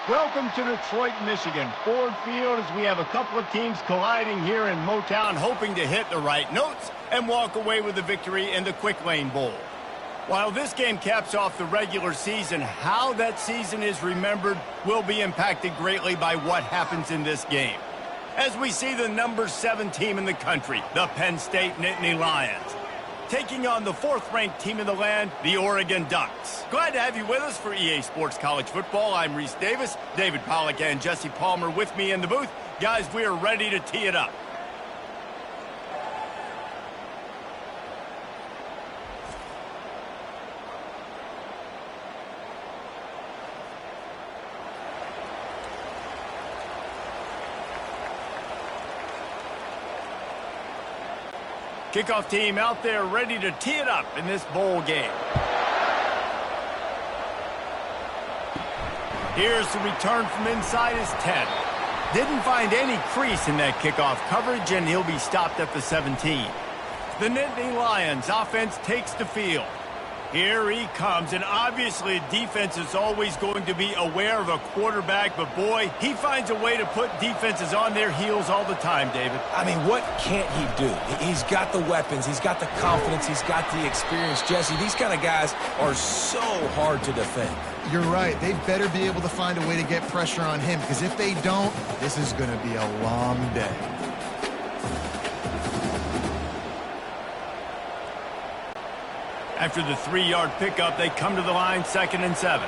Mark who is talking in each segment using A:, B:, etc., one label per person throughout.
A: Welcome to Detroit, Michigan. Ford Field, as we have a couple of teams colliding here in Motown, hoping to hit the right notes and walk away with the victory in the Quick Lane Bowl. While this game caps off the regular season, how that season is remembered will be impacted greatly by what happens in this game. As we see the number 7 team in the country, the Penn State Nittany Lions, taking on the 4th-ranked team in the land, the Oregon Ducks. Glad to have you with us for EA Sports College Football. I'm Reese Davis, David Pollack and Jesse Palmer with me in the booth. Guys, we are ready to tee it up. Kickoff team out there ready to tee it up in this bowl game. Here's the return from inside his 10. Didn't find any crease in that kickoff coverage, and he'll be stopped at the 17. The Nittany Lions offense takes the field. Here he comes, and obviously defense is always going to be aware of a quarterback, but boy, he finds a way to put defenses on their heels all the time, David.
B: I mean, what can't he do? He's got the weapons, he's got the confidence, he's got the experience. Jesse, these kind of guys are so hard to defend.
C: You're right. They better be able to find a way to get pressure on him, because if they don't, this is going to be a long day.
A: After the 3-yard pickup, they come to the line, 2nd and 7.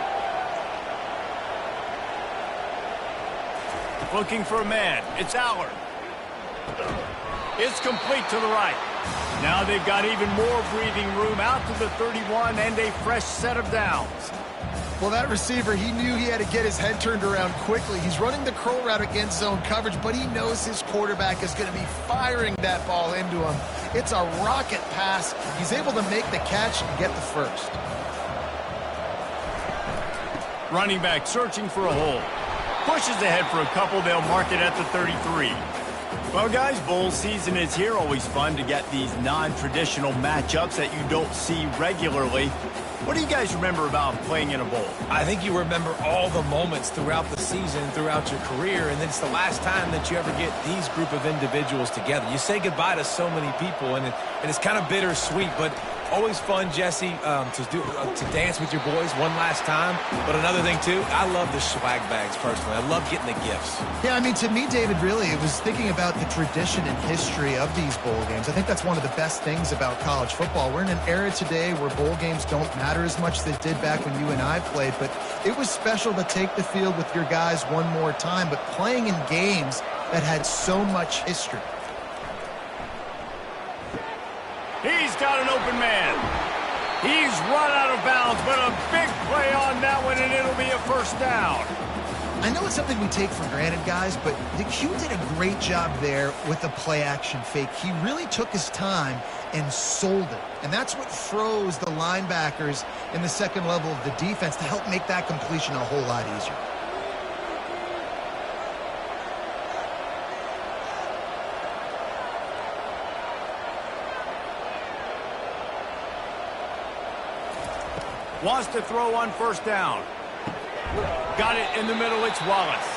A: Looking for a man. It's Allard. It's complete to the right. Now they've got even more breathing room out to the 31 and a fresh set of downs.
C: Well, that receiver, he knew he had to get his head turned around quickly. He's running the curl route against zone coverage, but he knows his quarterback is going to be firing that ball into him. It's a rocket pass. He's able to make the catch and get the first.
A: Running back searching for a hole. Pushes ahead for a couple. They'll mark it at the 33. Well, guys, bowl season is here. Always fun to get these non-traditional matchups that you don't see regularly. What do you guys remember about playing in a bowl?
B: I think you remember all the moments throughout the season, throughout your career, and then it's the last time that you ever get these group of individuals together. You say goodbye to so many people, and it's kind of bittersweet, but always fun, Jesse, to dance with your boys one last time. But another thing, too, I love the swag bags, personally. I love getting the gifts.
C: Yeah, I mean, to me, David, really, it was thinking about the tradition and history of these bowl games. I think that's one of the best things about college football. We're in an era today where bowl games don't matter as much as they did back when you and I played, but it was special to take the field with your guys one more time, but playing in games that had so much history.
A: He's got an open man. He's run out of bounds, but a big play on that one, and it'll be a first down.
C: I know it's something we take for granted, guys, but the Q did a great job there with the play-action fake. He really took his time and sold it, and that's what froze the linebackers in the second level of the defense to help make that completion a whole lot easier.
A: Wants to throw on first down. Got it in the middle. It's Wallace.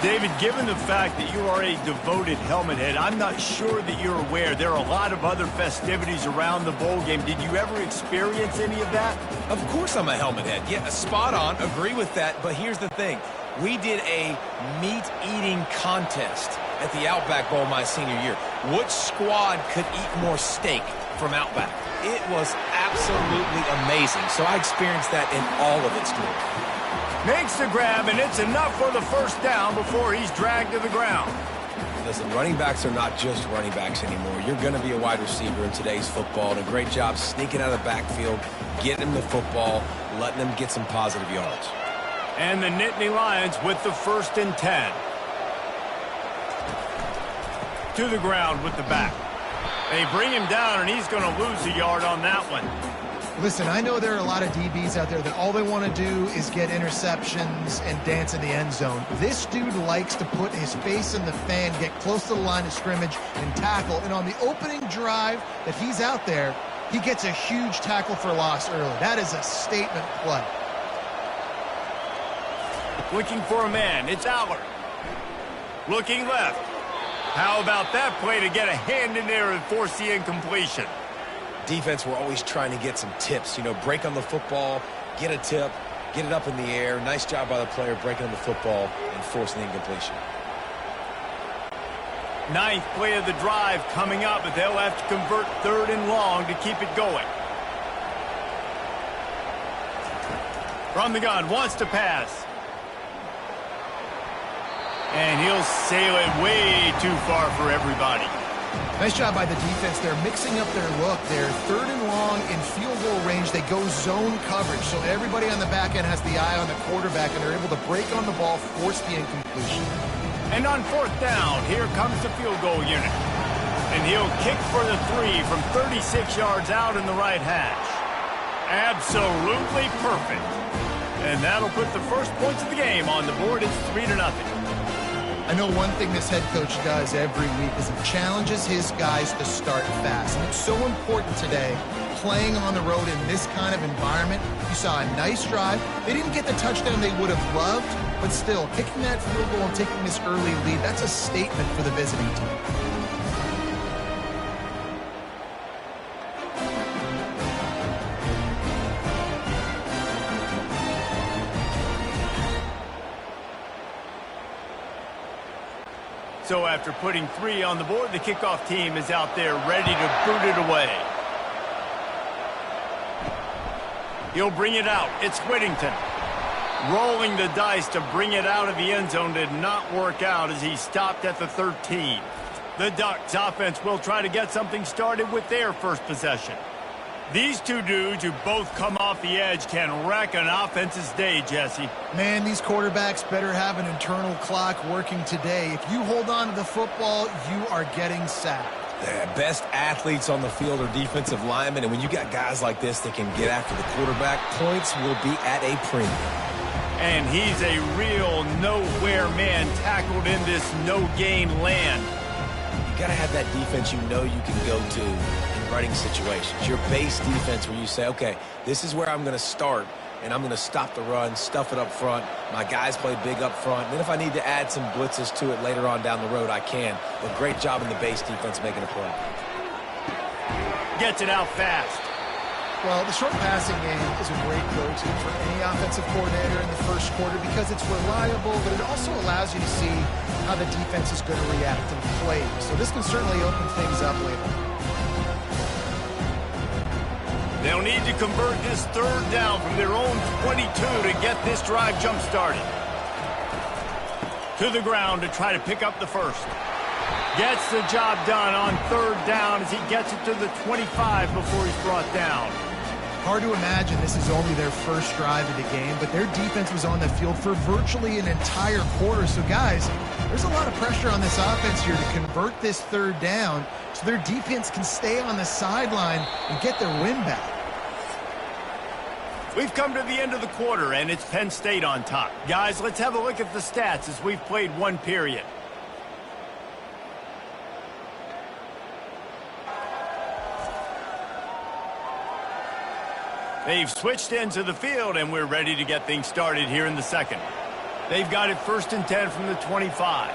A: David, given the fact that you are a devoted helmet head, I'm not sure that you're aware there are a lot of other festivities around the bowl game. Did you ever experience any of that?
B: Of course I'm a helmet head. Yeah, spot on. Agree with that. But here's the thing. We did a meat-eating contest at the Outback Bowl my senior year. Which squad could eat more steak from Outback? It was absolutely amazing. So I experienced that in all of its glory.
A: Makes the grab, and it's enough for the first down before he's dragged to the ground.
B: Listen, running backs are not just running backs anymore. You're going to be a wide receiver in today's football. And a great job sneaking out of the backfield, getting them the football, letting them get some positive yards.
A: And the Nittany Lions with the 1st and 10. To the ground with the back. They bring him down, and he's going to lose a yard on that one.
C: Listen, I know there are a lot of DBs out there that all they want to do is get interceptions and dance in the end zone. This dude likes to put his face in the fan, get close to the line of scrimmage, and tackle. And on the opening drive that he's out there, he gets a huge tackle for loss early. That is a statement play.
A: Looking for a man. It's Allard. Looking left. How about that play to get a hand in there and force the incompletion?
B: Defense, we're always trying to get some tips. You know, break on the football, get a tip, get it up in the air. Nice job by the player breaking on the football and forcing the incompletion.
A: 9th play of the drive coming up, but they'll have to convert 3rd and long to keep it going. From the gun, wants to pass. And he'll sail it way too far for everybody.
C: Nice job by the defense. They're mixing up their look. They're 3rd and long in field goal range. They go zone coverage, so everybody on the back end has the eye on the quarterback, and they're able to break on the ball, force the incompletion.
A: And on 4th down, here comes the field goal unit. And he'll kick for the 3 from 36 yards out in the right hash. Absolutely perfect. And that'll put the first points of the game on the board. It's 3-0.
C: I know one thing this head coach does every week is he challenges his guys to start fast. And it's so important today, playing on the road in this kind of environment. You saw a nice drive. They didn't get the touchdown they would have loved, but still, kicking that field goal and taking this early lead, that's a statement for the visiting team.
A: So after putting 3 on the board, the kickoff team is out there ready to boot it away. He'll bring it out. It's Whittington. Rolling the dice to bring it out of the end zone did not work out as he stopped at the 13. The Ducks offense will try to get something started with their first possession. These two dudes who both come off the edge can wreck an offense's day, Jesse.
C: Man, these quarterbacks better have an internal clock working today. If you hold on to the football, you are getting sacked.
B: The best athletes on the field are defensive linemen, and when you got guys like this that can get after the quarterback, points will be at a premium.
A: And he's a real nowhere man tackled in this no-gain land.
B: You got to have that defense you know you can go to in running situations. Your base defense where you say, okay, this is where I'm going to start, and I'm going to stop the run, stuff it up front. My guys play big up front. And then if I need to add some blitzes to it later on down the road, I can. But great job in the base defense making a play.
A: Gets it out fast.
C: Well, the short passing game is a great go-to for any offensive coordinator in the first quarter because it's reliable, but it also allows you to see how the defense is going to react to the play. So this can certainly open things up later.
A: They'll need to convert this third down from their own 22 to get this drive jump-started. To the ground to try to pick up the first. Gets the job done on third down as he gets it to the 25 before he's brought down.
C: Hard to imagine this is only their first drive of the game, but their defense was on the field for virtually an entire quarter. So, guys, there's a lot of pressure on this offense here to convert this third down so their defense can stay on the sideline and get their win back.
A: We've come to the end of the quarter, and it's Penn State on top. Guys, let's have a look at the stats as we've played one period. They've switched into the field, and we're ready to get things started here in the second. They've got it 1st and 10 from the 25.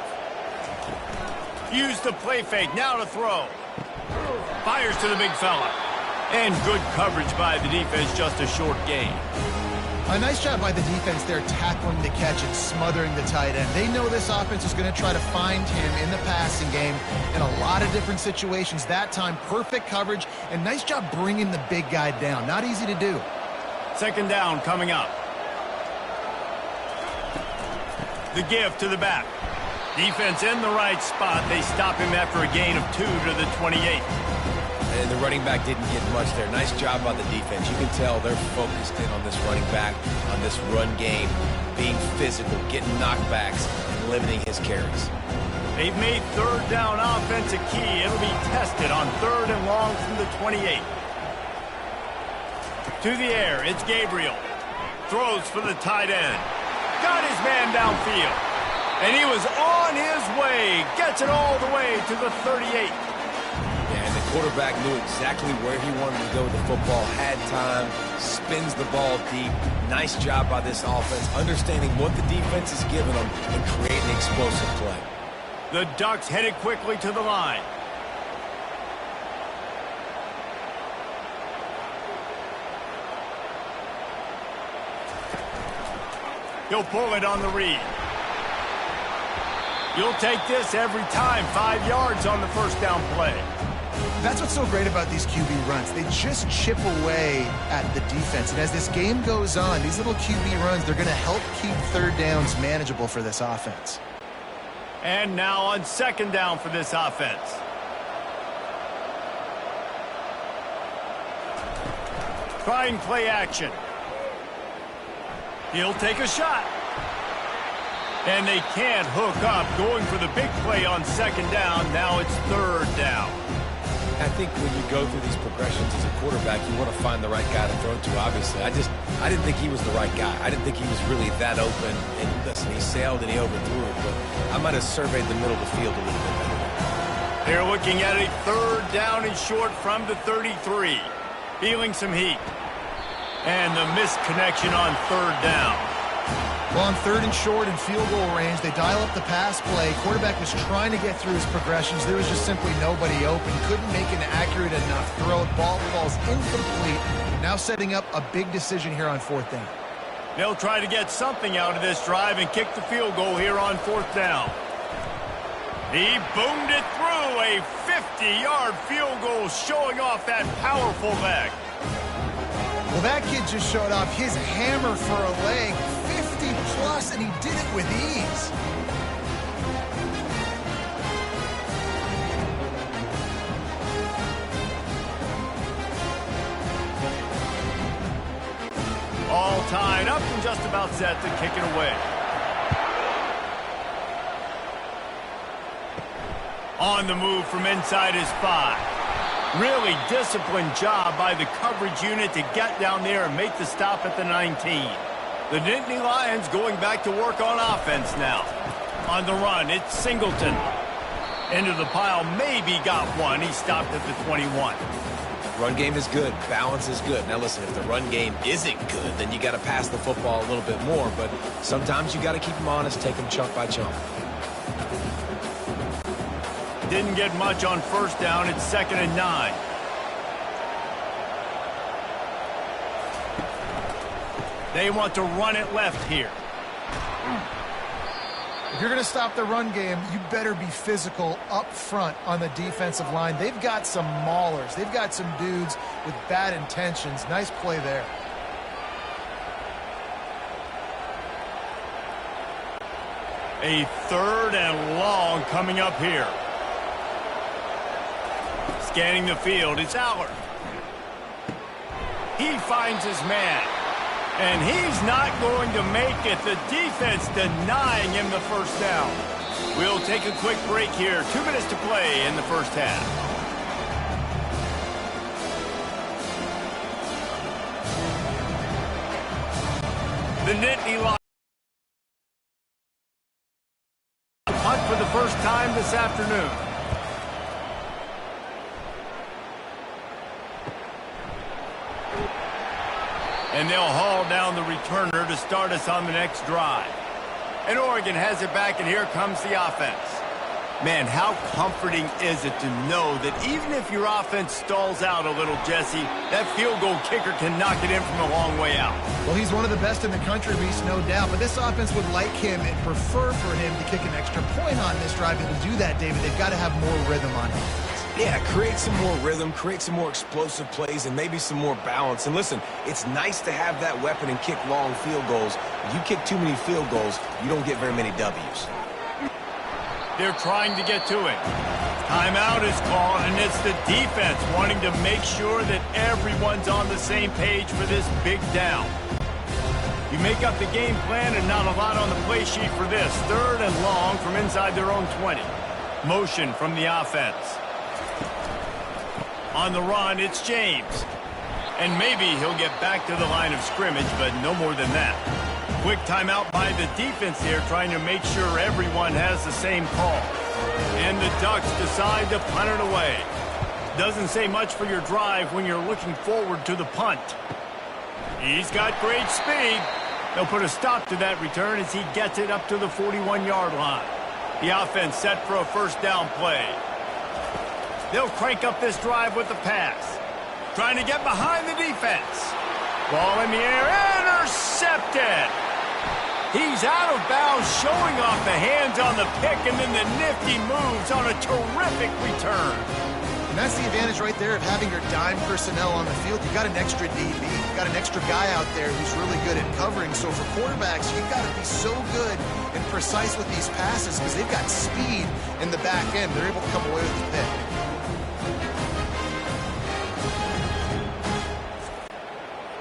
A: Use the play fake, now to throw. Fires to the big fella. And good coverage by the defense, just a short gain.
C: A nice job by the defense there tackling the catch and smothering the tight end. They know this offense is going to try to find him in the passing game in a lot of different situations. That time, perfect coverage, and nice job bringing the big guy down. Not easy to do.
A: Second down coming up. The give to the back. Defense in the right spot. They stop him after a gain of 2 to the 28.
B: And the running back didn't get much there. Nice job by the defense. You can tell they're focused in on this running back, on this run game, being physical, getting knockbacks, and limiting his carries.
A: They've made third down offense a key. It'll be tested on 3rd and long from the 28. To the air, it's Gabriel. Throws for the tight end. Got his man downfield. And he was on his way. Gets it all the way to the 38.
B: And the quarterback knew exactly where he wanted to go with the football, had time, spins the ball deep. Nice job by this offense, understanding what the defense is giving them and creating explosive play.
A: The Ducks headed quickly to the line. He'll pull it on the read. You'll take this every time. 5 yards on the first down play.
C: That's what's so great about these QB runs. They just chip away at the defense. And as this game goes on, these little QB runs, they're going to help keep third downs manageable for this offense.
A: And now on second down for this offense. Trying play action. He'll take a shot. And they can't hook up, going for the big play on second down. Now it's third down.
B: I think when you go through these progressions as a quarterback, you want to find the right guy to throw to, obviously. I didn't think he was the right guy. I didn't think he was really that open. And listen, he sailed and he overthrew it, but I might have surveyed the middle of the field a little bit better.
A: They're looking at a third down and short from the 33. Feeling some heat. And the missed connection on third down.
C: Well, on 3rd and short and field goal range, they dial up the pass play. Quarterback was trying to get through his progressions. There was just simply nobody open. Couldn't make an accurate enough throw. Ball falls incomplete. Now setting up a big decision here on 4th down.
A: They'll try to get something out of this drive and kick the field goal here on 4th down. He boomed it through. A 50-yard field goal showing off that powerful leg.
C: Well, that kid just showed off his hammer for a leg. 50-plus, and he did it with ease.
A: All tied up and just about set to kick it away. On the move from inside his 5. Really disciplined job by the coverage unit to get down there and make the stop at the 19. The Nittany Lions going back to work on offense now. On the run, it's Singleton. Into the pile, maybe got one. He stopped at the 21.
B: Run game is good. Balance is good. Now listen, if the run game isn't good, then you got to pass the football a little bit more. But sometimes you got to keep them honest, take them chunk by chunk.
A: Didn't get much on first down. It's 2nd and 9. They want to run it left here.
C: If you're going to stop the run game, you better be physical up front on the defensive line. They've got some maulers. They've got some dudes with bad intentions. Nice play there.
A: A 3rd and long coming up here. Scanning the field, it's Allard. He finds his man. And he's not going to make it. The defense denying him the first down. We'll take a quick break here. 2 minutes to play in the first half. The Nittany Lions punt for the first time this afternoon. And they'll haul down the returner to start us on the next drive. And Oregon has it back, and here comes the offense. Man, how comforting is it to know that even if your offense stalls out a little, Jesse, that field goal kicker can knock it in from a long way out.
C: Well, he's one of the best in the country, Reese, no doubt. But this offense would like him and prefer for him to kick an extra point on this drive. And to do that, David, they've got to have more rhythm on offense.
B: Yeah, create some more rhythm, create some more explosive plays, and maybe some more balance. And listen, it's nice to have that weapon and kick long field goals. If you kick too many field goals, you don't get very many W's.
A: They're trying to get to it. Timeout is called, and it's the defense wanting to make sure that everyone's on the same page for this big down. You make up the game plan and not a lot on the play sheet for this. 3rd and long from inside their own 20. Motion from the offense. On the run, it's James. And maybe he'll get back to the line of scrimmage, but no more than that. Quick timeout by the defense here, trying to make sure everyone has the same call. And the Ducks decide to punt it away. Doesn't say much for your drive when you're looking forward to the punt. He's got great speed. They'll put a stop to that return as he gets it up to the 41-yard line. The offense set for a first down play. They'll crank up this drive with the pass. Trying to get behind the defense. Ball in the air, intercepted. He's out of bounds, showing off the hands on the pick, and then the nifty moves on a terrific return.
C: And that's the advantage right there of having your dime personnel on the field. You've got an extra DB. You've got an extra guy out there who's really good at covering. So for quarterbacks, you've got to be so good and precise with these passes because they've got speed in the back end. They're able to come away with the pick.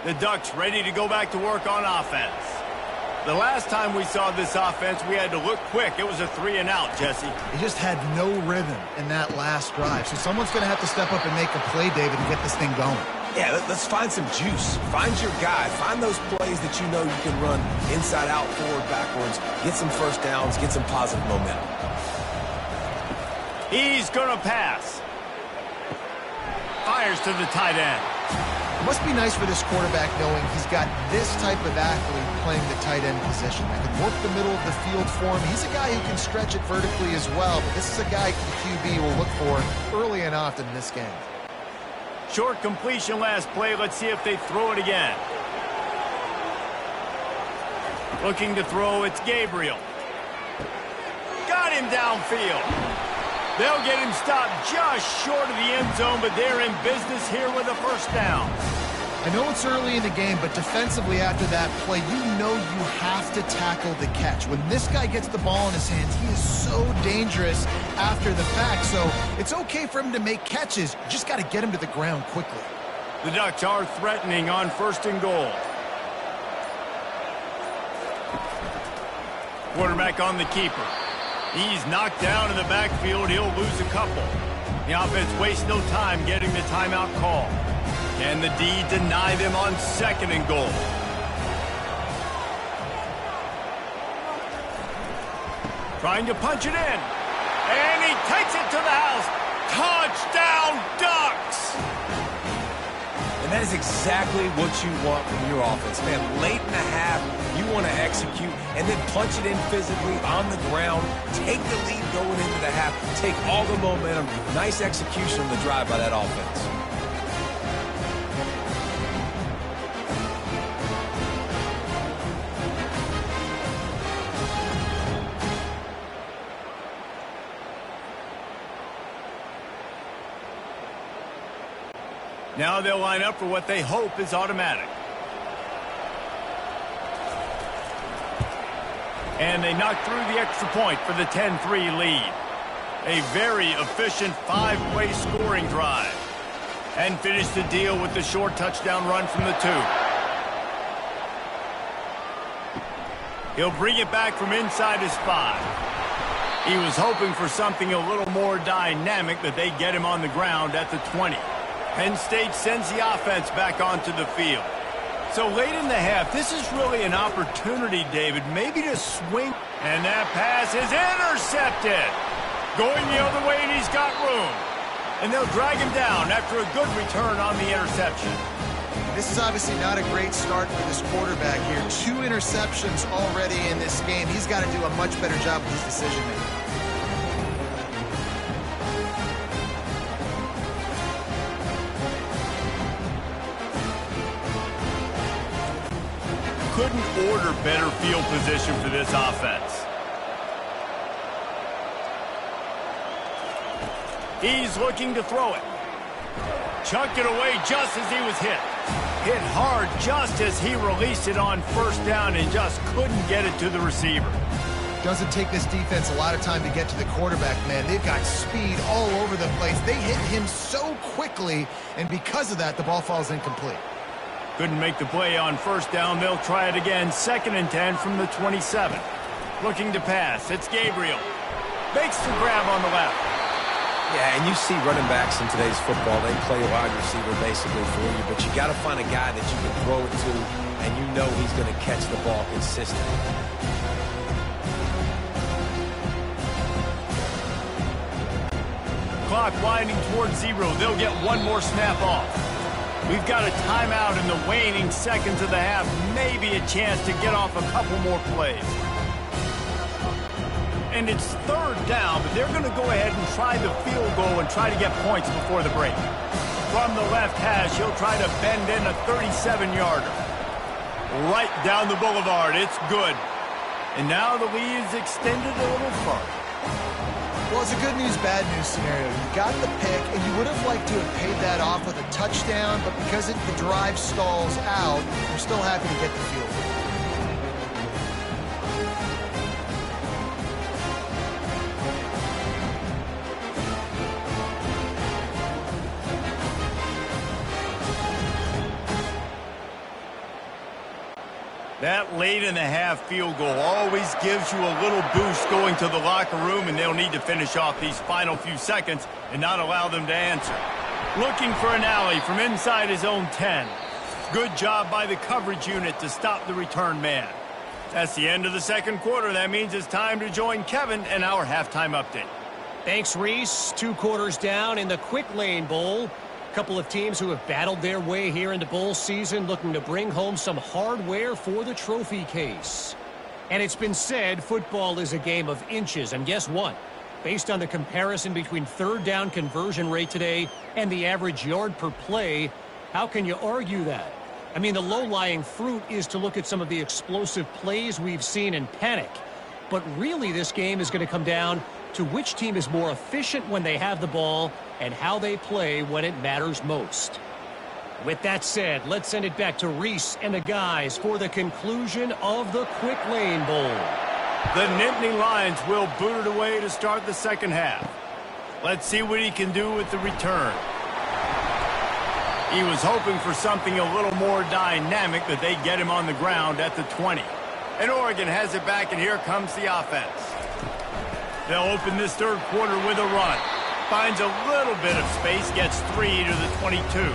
A: The Ducks ready to go back to work on offense. The last time we saw this offense, we had to look quick. It was a 3-and-out, Jesse.
C: He just had no rhythm in that last drive. So someone's going to have to step up and make a play, David, and get this thing going.
B: Yeah, let's find some juice. Find your guy. Find those plays that you know you can run inside out, forward, backwards. Get some first downs. Get some positive momentum.
A: He's going to pass. Fires to the tight end.
C: It must be nice for this quarterback knowing he's got this type of athlete playing the tight end position. That can work the middle of the field for him. He's a guy who can stretch it vertically as well, but this is a guy the QB will look for early and often in this game.
A: Short completion last play. Let's see if they throw it again. Looking to throw, it's Gabriel. Got him downfield. They'll get him stopped just short of the end zone, but they're in business here with a first down.
C: I know it's early in the game, but defensively after that play, you know you have to tackle the catch. When this guy gets the ball in his hands, he is so dangerous after the fact. So it's okay for him to make catches. You just got to get him to the ground quickly.
A: The Ducks are threatening on 1st and goal. Quarterback on the keeper. He's knocked down in the backfield. He'll lose a couple. The offense wastes no time getting the timeout call. Can the D deny them on 2nd and goal? Trying to punch it in. And he takes it to the house. Touchdown, Ducks!
B: And that is exactly what you want from your offense, man. Late in the half, you want to execute and then punch it in physically on the ground. Take the lead going into the half. Take all the momentum. Nice execution on the drive by that offense.
A: Now they'll line up for what they hope is automatic. And they knock through the extra point for the 10-3 lead. A very efficient 5-play scoring drive. And finish the deal with the short touchdown run from the 2. He'll bring it back from inside his 5. He was hoping for something a little more dynamic, but they get him on the ground at the 20. Penn State sends the offense back onto the field. So late in the half, this is really an opportunity, David, maybe to swing. And that pass is intercepted. Going the other way, and he's got room. And they'll drag him down after a good return on the interception.
C: This is obviously not a great start for this quarterback here. 2 interceptions already in this game. He's got to do a much better job with his decision-making.
A: Couldn't order better field position for this offense. He's looking to throw it. Chucked it away just as he was hit. Hit hard just as he released it on 1st down and just couldn't get it to the receiver.
C: Doesn't take this defense a lot of time to get to the quarterback, man. They've got speed all over the place. They hit him so quickly, and because of that, the ball falls incomplete.
A: Couldn't make the play on 1st down. They'll try it again. 2nd and 10 from the 27. Looking to pass. It's Gabriel. Makes the grab on the left.
B: Yeah, and you see running backs in today's football, they play wide receiver basically for you, but you got to find a guy that you can throw it to, and you know he's going to catch the ball consistently.
A: Clock winding towards 0. They'll get one more snap off. We've got a timeout in the waning seconds of the half. Maybe a chance to get off a couple more plays. And it's 3rd down, but they're going to go ahead and try the field goal and try to get points before the break. From the left hash, he'll try to bend in a 37-yarder. Right down the boulevard. It's good. And now the lead is extended a little further.
C: Well, it's a good news, bad news scenario. You got the pick, and you would have liked to have paid that off with a touchdown, but because the drive stalls out, you're still happy to get the field goal.
A: That late in the half field goal always gives you a little boost going to the locker room, and they'll need to finish off these final few seconds and not allow them to answer. Looking for an alley from inside his own 10. Good job by the coverage unit to stop the return man. That's the end of the 2nd quarter. That means it's time to join Kevin and our halftime update.
D: Thanks, Reese. 2 quarters down in the Quick Lane Bowl. Couple of teams who have battled their way here into bowl season, looking to bring home some hardware for the trophy case. And it's been said football is a game of inches, and guess what? Based on the comparison between 3rd down conversion rate today and the average yard per play, how can you argue that? I mean, the low-lying fruit is to look at some of the explosive plays we've seen and panic. But really, this game is going to come down to which team is more efficient when they have the ball and how they play when it matters most. With that said, let's send it back to Reese and the guys for the conclusion of the Quick Lane Bowl.
A: The Nittany Lions will boot it away to start the 2nd half. Let's see what he can do with the return. He was hoping for something a little more dynamic, but they get him on the ground at the 20. And Oregon has it back, and here comes the offense. They'll open this third quarter with a run. Finds a little bit of space, gets 3 to the 22.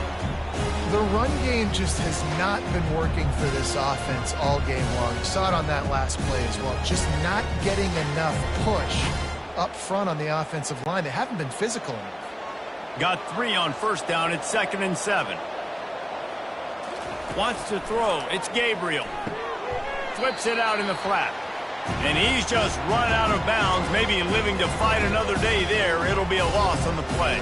C: The run game just has not been working for this offense all game long. You saw it on that last play as well. Just not getting enough push up front on the offensive line. They haven't been physical enough.
A: Got 3 on first down. It's 2nd and 7. Wants to throw. It's Gabriel. Flips it out in the flat. And he's just run out of bounds, maybe living to fight another day there. It'll be a loss on the play.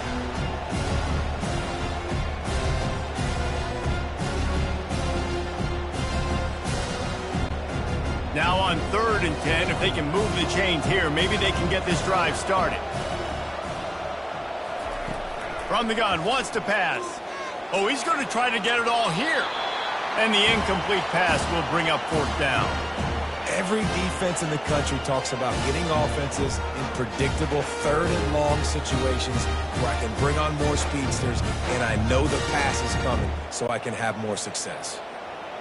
A: Now on 3rd and 10, if they can move the chains here, maybe they can get this drive started. From the gun, wants to pass. Oh, he's going to try to get it all here. And the incomplete pass will bring up 4th down.
B: Every defense in the country talks about getting offenses in predictable 3rd and long situations where I can bring on more speedsters and I know the pass is coming so I can have more success.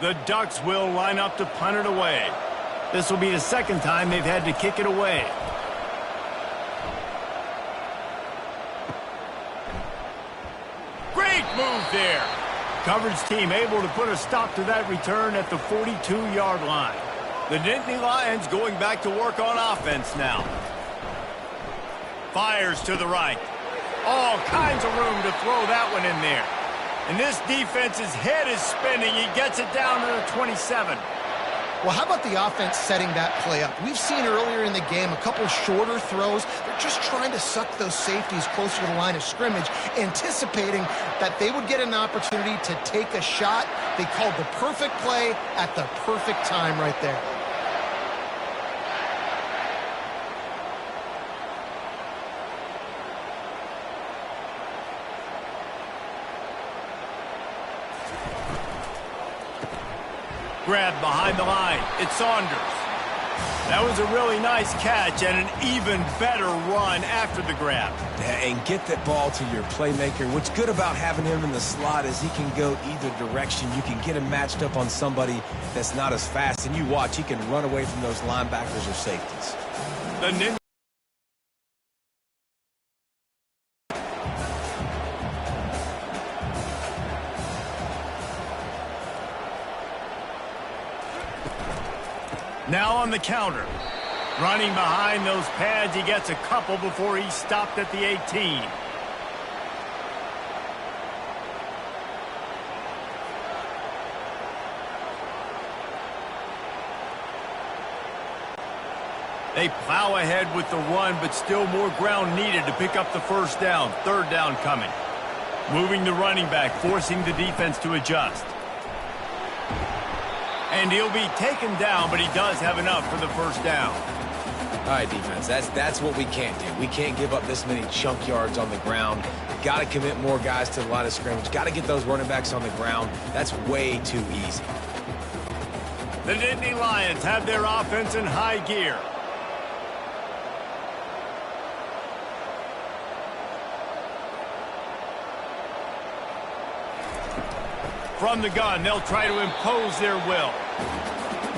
A: The Ducks will line up to punt it away. This will be the 2nd time they've had to kick it away. Great move there. Coverage team able to put a stop to that return at the 42-yard line. The Nittany Lions going back to work on offense now. Fires to the right. All kinds of room to throw that one in there. And this defense's head is spinning. He gets it down to the 27.
C: Well, how about the offense setting that play up? We've seen earlier in the game a couple shorter throws. They're just trying to suck those safeties closer to the line of scrimmage, anticipating that they would get an opportunity to take a shot. They called the perfect play at the perfect time right there.
A: Grab behind the line. It's Saunders. That was a really nice catch and an even better run after the grab.
B: Yeah, and get that ball to your playmaker. What's good about having him in the slot is he can go either direction. You can get him matched up on somebody that's not as fast, and you watch, he can run away from those linebackers or safeties.
A: The Now on the counter. Running behind those pads, he gets a couple before he stopped at the 18. They plow ahead with the run, but still more ground needed to pick up the 1st down. 3rd down coming. Moving the running back, forcing the defense to adjust. And he'll be taken down, but he does have enough for the 1st down.
B: All right, defense, that's what we can't do. We can't give up this many chunk yards on the ground. Got to commit more guys to the line of scrimmage. Got to get those running backs on the ground. That's way too easy.
A: The Nittany Lions have their offense in high gear. From the gun, they'll try to impose their will.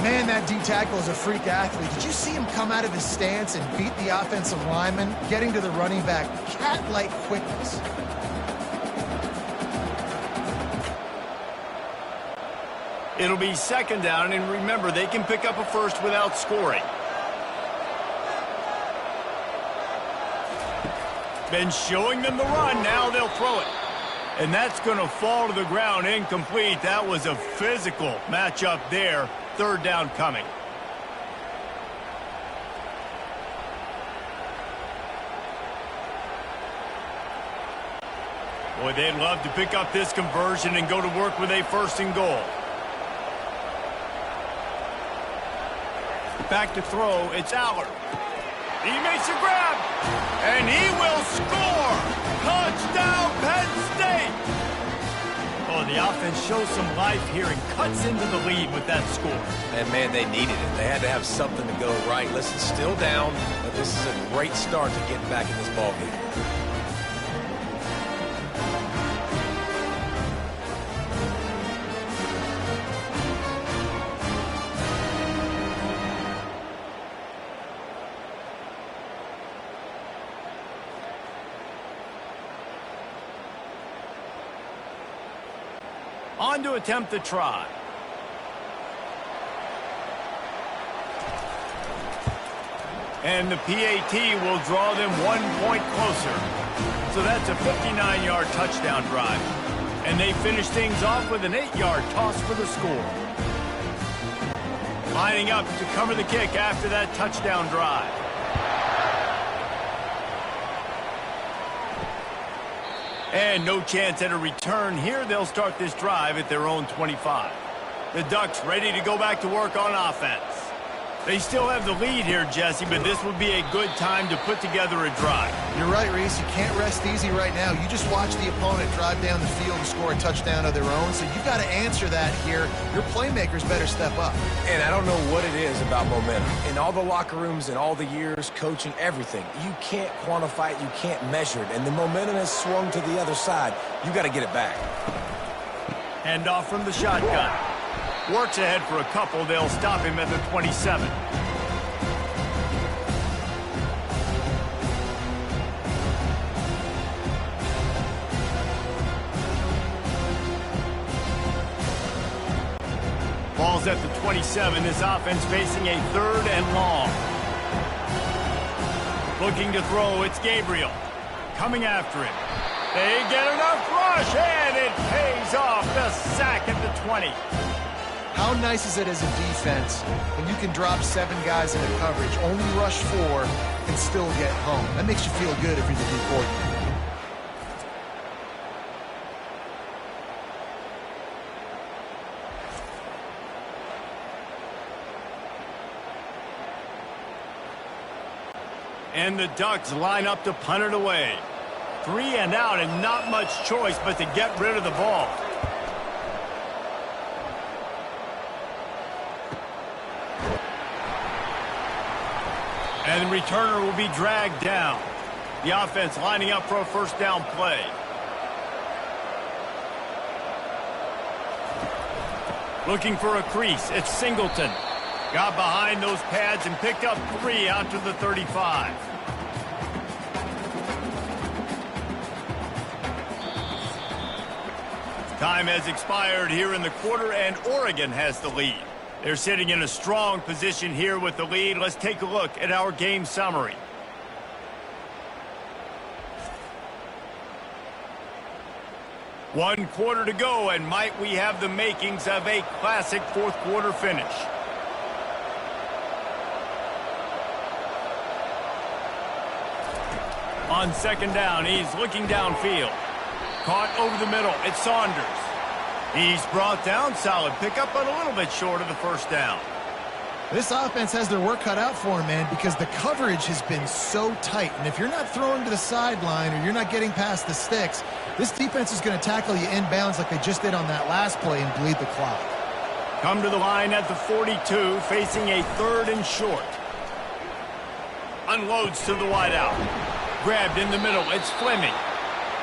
C: Man, that D-tackle is a freak athlete. Did you see him come out of his stance and beat the offensive lineman, getting to the running back? Cat-like quickness.
A: It'll be 2nd down, and remember, they can pick up a 1st without scoring. Been showing them the run, now they'll throw it. And that's going to fall to the ground incomplete. That was a physical matchup there. 3rd down coming. Boy, they'd love to pick up this conversion and go to work with a 1st and goal. Back to throw, it's Allard. He makes a grab, and he will score! Touchdown, Penn State! Oh, the offense shows some life here and cuts into the lead with that score.
B: And, man, they needed it. They had to have something to go right. Listen, still down, but this is a great start to getting back in this ballgame.
A: On to attempt the try. And the PAT will draw them 1 point closer. So that's a 59-yard touchdown drive. And they finish things off with an 8-yard toss for the score. Lining up to cover the kick after that touchdown drive. And no chance at a return here. They'll start this drive at their own 25. The Ducks ready to go back to work on offense. They still have the lead here, Jesse, but this would be a good time to put together a drive.
C: You're right, Reese. You can't rest easy right now. You just watch the opponent drive down the field and score a touchdown of their own, so you've got to answer that here. Your playmakers better step up.
B: And I don't know what it is about momentum. In all the locker rooms, in all the years, coaching, everything, you can't quantify it, you can't measure it, and the momentum has swung to the other side. You got to get it back.
A: Hand off from the shotgun. Works ahead for a couple. They'll stop him at the 27. Ball's at the 27. This offense facing a 3rd and long. Looking to throw. It's Gabriel. Coming after him. They get enough rush, and it pays off. The sack at the 20.
C: How nice is it as a defense when you can drop 7 guys into coverage, only rush 4, and still get home? That makes you feel good if you're the D coordinator.
A: And the Ducks line up to punt it away. 3 and out, and not much choice but to get rid of the ball. And the returner will be dragged down. The offense lining up for a first down play. Looking for a crease. It's Singleton. Got behind those pads and picked up 3 out to the 35. Time has expired here in the quarter, and Oregon has the lead. They're sitting in a strong position here with the lead. Let's take a look at our game summary. One quarter to go, and might we have the makings of a classic fourth quarter finish. On second down, he's looking downfield. Caught over the middle. It's Saunders. He's brought down. Solid pickup, but a little bit short of the first down.
C: This offense has their work cut out for them, man, because the coverage has been so tight. And if you're not throwing to the sideline or you're not getting past the sticks, this defense is going to tackle you inbounds like they just did on that last play and bleed the clock.
A: Come to the line at the 42, facing a 3rd and short. Unloads to the wideout. Grabbed in the middle. It's Fleming.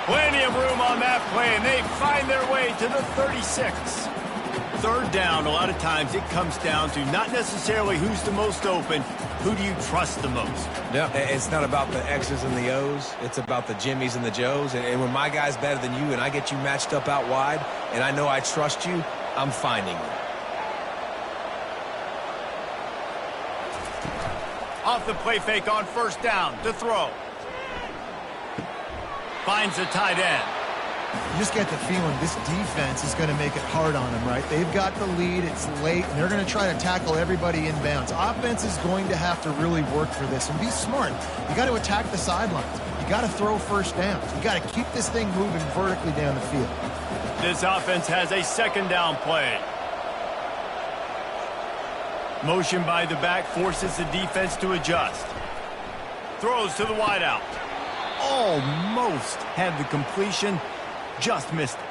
A: Plenty of room on that play, and they find their way to the 36. 3rd down, a lot of times it comes down to not necessarily who's the most open, who do you trust the most?
B: Yeah, it's not about the X's and the O's. It's about the Jimmies and the Joes. And when my guy's better than you and I get you matched up out wide and I know I trust you, I'm finding you.
A: Off the play fake on first down to throw. Finds the tight end.
C: You just get the feeling this defense is going to make it hard on them, right? They've got the lead. It's late, and they're going to try to tackle everybody inbounds. Offense is going to have to really work for this and be smart. You got to attack the sidelines. You got to throw first downs. You got to keep this thing moving vertically down the field.
A: This offense has a 2nd down play. Motion by the back forces the defense to adjust. Throws to the wideout. Almost had the completion, just missed it.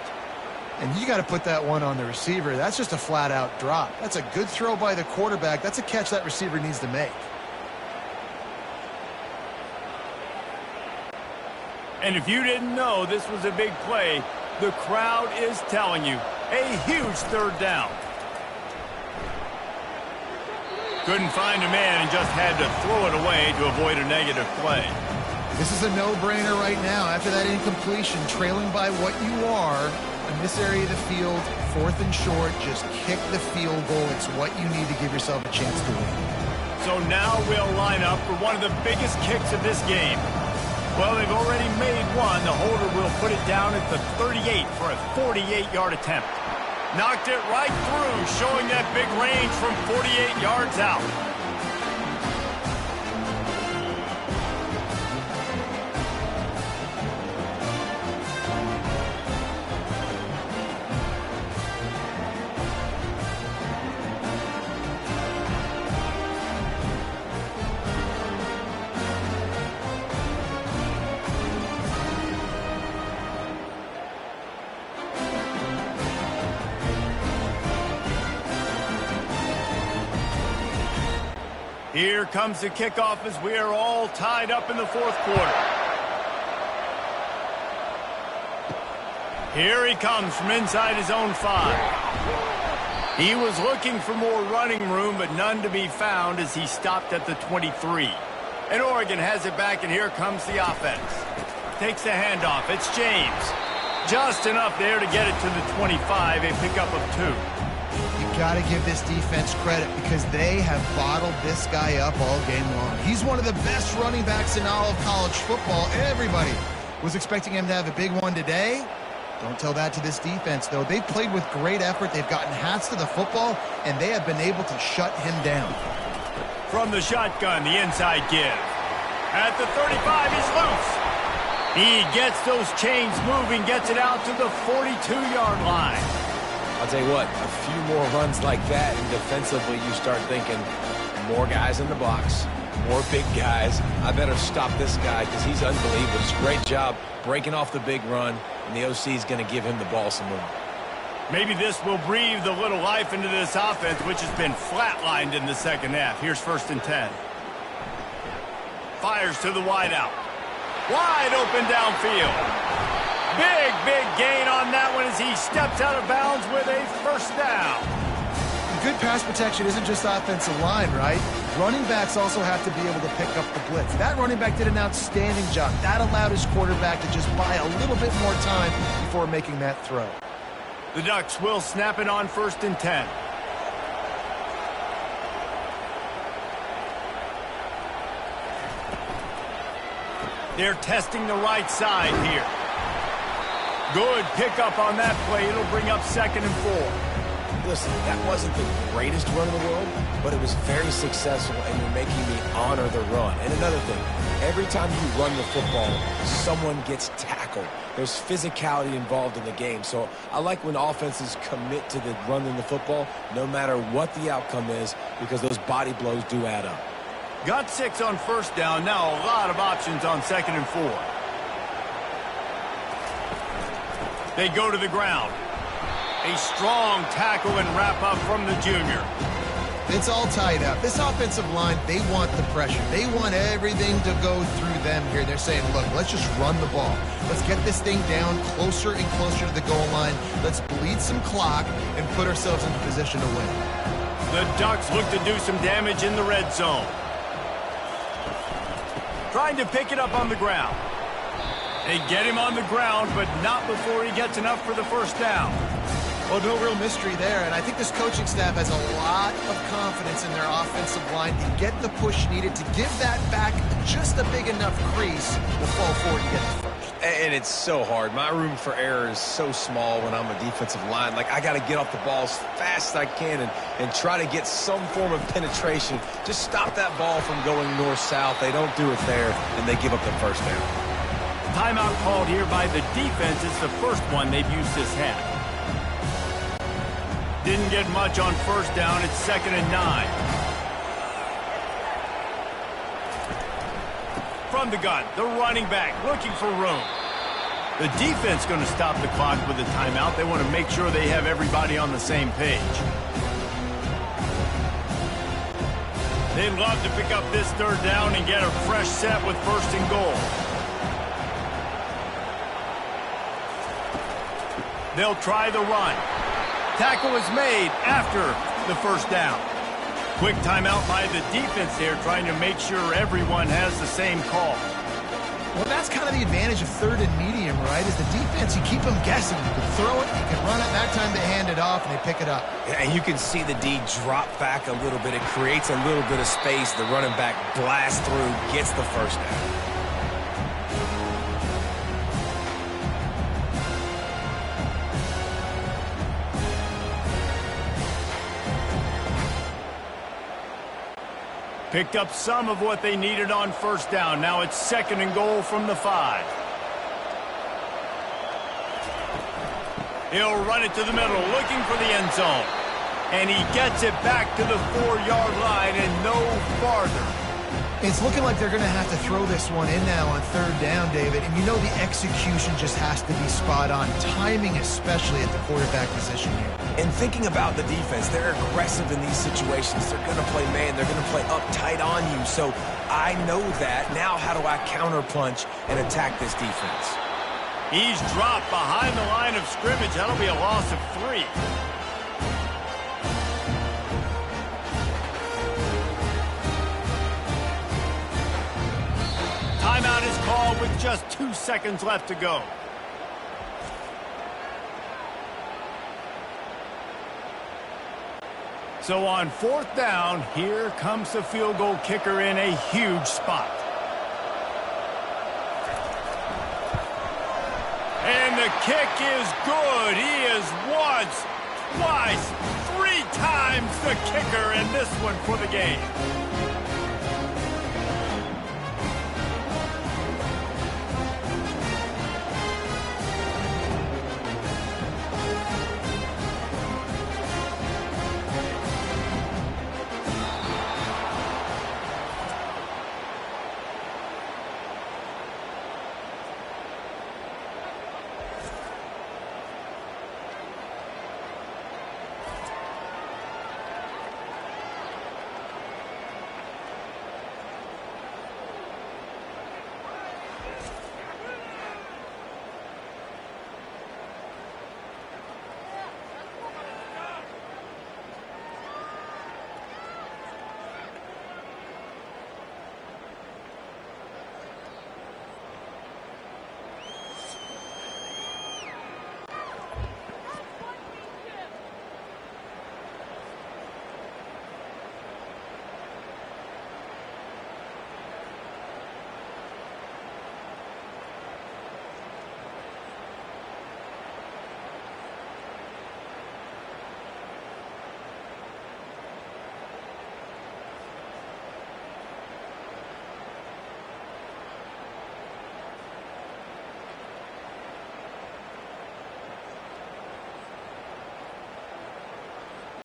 C: And you got to put that one on the receiver. That's just a flat-out drop. That's a good throw by the quarterback. That's a catch that receiver needs to make.
A: And if you didn't know this was a big play, the crowd is telling you, a huge 3rd down. Couldn't find a man and just had to throw it away to avoid a negative play.
C: This is a no-brainer right now. After that incompletion, trailing by what you are, in this area of the field, 4th and short, just kick the field goal. It's what you need to give yourself a chance to win.
A: So now we'll line up for one of the biggest kicks of this game. Well, they've already made one. The holder will put it down at the 38 for a 48-yard attempt. Knocked it right through, showing that big range from 48 yards out. Here comes the kickoff as we are all tied up in the 4th quarter. Here he comes from inside his own 5. He was looking for more running room, but none to be found as he stopped at the 23. And Oregon has it back, and here comes the offense. Takes the handoff. It's James. Just enough there to get it to the 25, a pickup of 2.
C: Got to give this defense credit because they have bottled this guy up all game long. He's one of the best running backs in all of college football. Everybody was expecting him to have a big one today. Don't tell that to this defense, though. They've played with great effort. They've gotten hats to the football, and they have been able to shut him down.
A: From the shotgun, the inside give. At the 35, he's loose. He gets those chains moving, gets it out to the 42-yard line.
B: I'll tell you what, a few more runs like that, and defensively you start thinking more guys in the box, more big guys. I better stop this guy because he's unbelievable. It's a great job breaking off the big run, and the OC is going to give him the ball some more.
A: Maybe this will breathe a little life into this offense, which has been flatlined in the second half. Here's 1st and 10. Fires to the wideout. Wide open downfield. Big gain on that one as he steps out of bounds with a 1st down.
C: Good pass protection isn't just offensive line, right? Running backs also have to be able to pick up the blitz. That running back did an outstanding job. That allowed his quarterback to just buy a little bit more time before making that throw.
A: The Ducks will snap it on 1st and 10. They're testing the right side here. Good pickup on that play. It'll bring up 2nd and 4.
B: Listen, that wasn't the greatest run in the world, but it was very successful, and you're making me honor the run. And another thing, every time you run the football, someone gets tackled. There's physicality involved in the game. So I like when offenses commit to the running the football, no matter what the outcome is, because those body blows do add up.
A: Got 6 on 1st down. Now a lot of options on 2nd and 4. They go to the ground. A strong tackle and wrap up from the junior.
C: It's all tied up. This offensive line, they want the pressure. They want everything to go through them here. They're saying, look, let's just run the ball. Let's get this thing down closer and closer to the goal line. Let's bleed some clock and put ourselves in position to win.
A: The Ducks look to do some damage in the red zone. Trying to pick it up on the ground. They get him on the ground, but not before he gets enough for the 1st down.
C: Well, no real mystery there, and I think this coaching staff has a lot of confidence in their offensive line to get the push needed to give that back just a big enough crease to fall forward and get the 1st.
B: And it's so hard. My room for error is so small when I'm a defensive line. Like, I got to get off the ball as fast as I can and try to get some form of penetration. Just stop that ball from going north-south. They don't do it there, and they give up the 1st down.
A: Timeout called here by the defense. It's the 1st one they've used this half. Didn't get much on 1st down. It's 2nd and 9. From the gun, the running back looking for room. The defense going to stop the clock with a timeout. They want to make sure they have everybody on the same page. They'd love to pick up this 3rd down and get a fresh set with 1st and goal. They'll try the run. Tackle is made after the 1st down. Quick timeout by the defense there, trying to make sure everyone has the same call.
C: Well, that's kind of the advantage of third and medium, right? Is the defense, you keep them guessing. You can throw it, you can run it. That time they hand it off, and they pick it up.
B: And you can see the D drop back a little bit. It creates a little bit of space. The running back blasts through, gets the first down.
A: Picked up some of what they needed on first down. Now it's 2nd and goal from the 5. He'll run it to the middle, looking for the end zone. And he gets it back to the 4-yard line and no farther.
C: It's looking like they're going to have to throw this one in now on 3rd down, David. And you know the execution just has to be spot on. Timing, especially at the quarterback position here.
B: And thinking about the defense, they're aggressive in these situations. They're going to play man. They're going to play up tight on you. So I know that. Now how do I counterpunch and attack this defense?
A: He's dropped behind the line of scrimmage. That'll be a loss of 3. Timeout is called with just 2 seconds left to go. So on 4th down, here comes the field goal kicker in a huge spot. And the kick is good. He is once, twice, 3 times the kicker, and this one for the game.